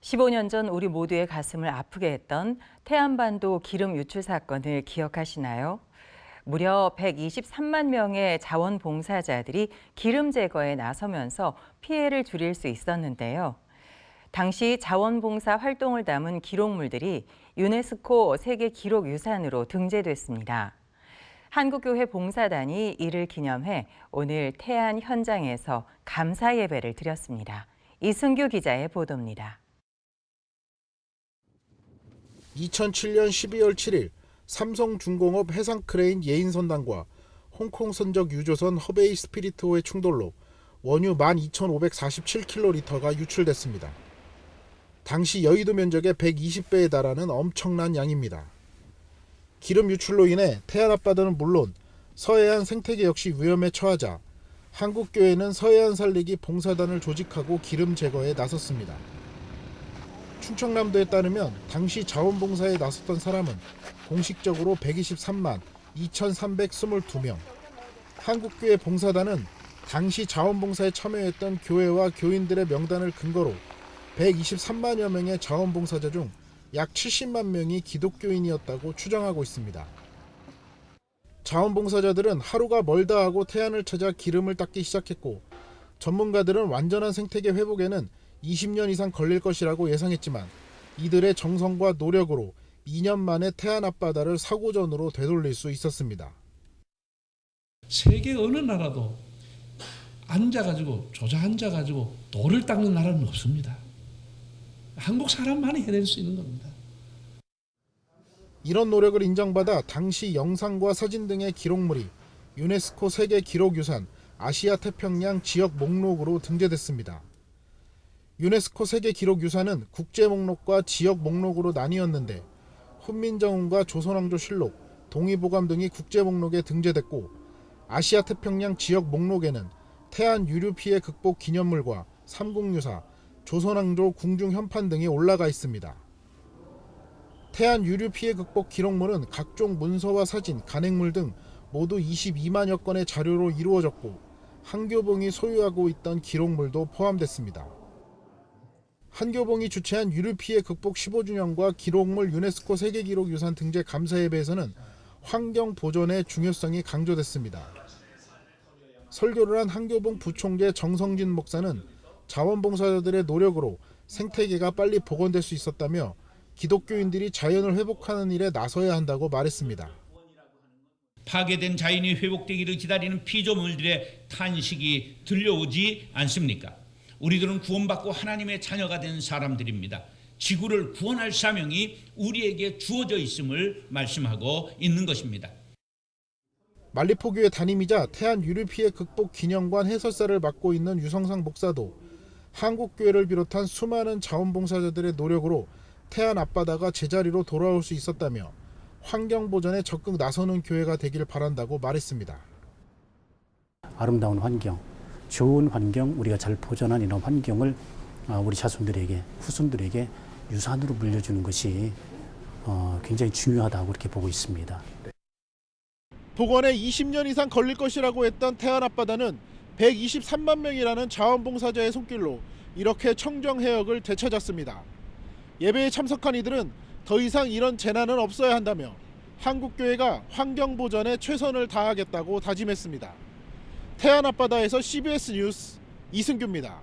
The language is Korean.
15년 전 우리 모두의 가슴을 아프게 했던 태안반도 기름 유출 사건을 기억하시나요? 무려 123만 명의 자원봉사자들이 기름 제거에 나서면서 피해를 줄일 수 있었는데요. 당시 자원봉사 활동을 담은 기록물들이 유네스코 세계기록유산으로 등재됐습니다. 한국교회 봉사단이 이를 기념해 오늘 태안 현장에서 감사 예배를 드렸습니다. 이승규 기자의 보도입니다. 2007년 12월 7일 삼성중공업 해상크레인 예인선단과 홍콩선적 유조선 허베이 스피리트호의 충돌로 원유 12,547kg가 유출됐습니다. 당시 여의도 면적의 120배에 달하는 엄청난 양입니다. 기름 유출로 인해 태안 앞바다는 물론 서해안 생태계 역시 위험에 처하자 한국교회는 서해안 살리기 봉사단을 조직하고 기름 제거에 나섰습니다. 충청남도에 따르면 당시 자원봉사에 나섰던 사람은 공식적으로 123만 2,322명. 한국교회 봉사단은 당시 자원봉사에 참여했던 교회와 교인들의 명단을 근거로 123만여 명의 자원봉사자 중 약 70만 명이 기독교인이었다고 추정하고 있습니다. 자원봉사자들은 하루가 멀다 하고 태안을 찾아 기름을 닦기 시작했고, 전문가들은 완전한 생태계 회복에는 20년 이상 걸릴 것이라고 예상했지만 이들의 정성과 노력으로 2년 만에 태안 앞바다를 사고전으로 되돌릴 수 있었습니다. 세계 어느 나라도 조자 앉아가지고 돌을 닦는 나라는 없습니다. 한국 사람만이 해낼 수 있는 겁니다. 이런 노력을 인정받아 당시 영상과 사진 등의 기록물이 유네스코 세계기록유산 아시아 태평양 지역 목록으로 등재됐습니다. 유네스코 세계기록유산은 국제 목록과 지역 목록으로 나뉘었는데 훈민정음과 조선왕조실록, 동의보감 등이 국제 목록에 등재됐고, 아시아 태평양 지역 목록에는 태안 유류 피해 극복 기념물과 삼국유사, 조선왕조 궁중 현판 등이 올라가 있습니다. 태안 유류 피해 극복 기록물은 각종 문서와 사진, 간행물 등 모두 22만여 건의 자료로 이루어졌고, 한교봉이 소유하고 있던 기록물도 포함됐습니다. 한교봉이 주최한 유류 피해 극복 15주년과 기록물 유네스코 세계기록유산 등재 감사예배에서는 환경 보존의 중요성이 강조됐습니다. 설교를 한 한교봉 부총재 정성진 목사는 자원봉사자들의 노력으로 생태계가 빨리 복원될 수 있었다며 기독교인들이 자연을 회복하는 일에 나서야 한다고 말했습니다. 파괴된 자연이 회복되기를 기다리는 피조물들의 탄식이 들려오지 않습니까? 우리들은 구원받고 하나님의 자녀가 된 사람들입니다. 지구를 구원할 사명이 우리에게 주어져 있음을 말씀하고 있는 것입니다. 만리포교회 담임이자 태안 유류 피해 극복 기념관 해설사를 맡고 있는 유성상 목사도 한국교회를 비롯한 수많은 자원봉사자들의 노력으로 태안 앞바다가 제자리로 돌아올 수 있었다며 환경 보전에 적극 나서는 교회가 되길 바란다고 말했습니다. 아름다운 환경, 좋은 환경, 우리가 잘 보존한 이런 환경을 우리 자손들에게, 후손들에게 유산으로 물려주는 것이 굉장히 중요하다고 그렇게 보고 있습니다. 복원에 20년 이상 걸릴 것이라고 했던 태안 앞바다는 123만 명이라는 자원봉사자의 손길로 이렇게 청정해역을 되찾았습니다. 예배에 참석한 이들은 더 이상 이런 재난은 없어야 한다며 한국교회가 환경보전에 최선을 다하겠다고 다짐했습니다. 태안 앞바다에서 CBS 뉴스 이승규입니다.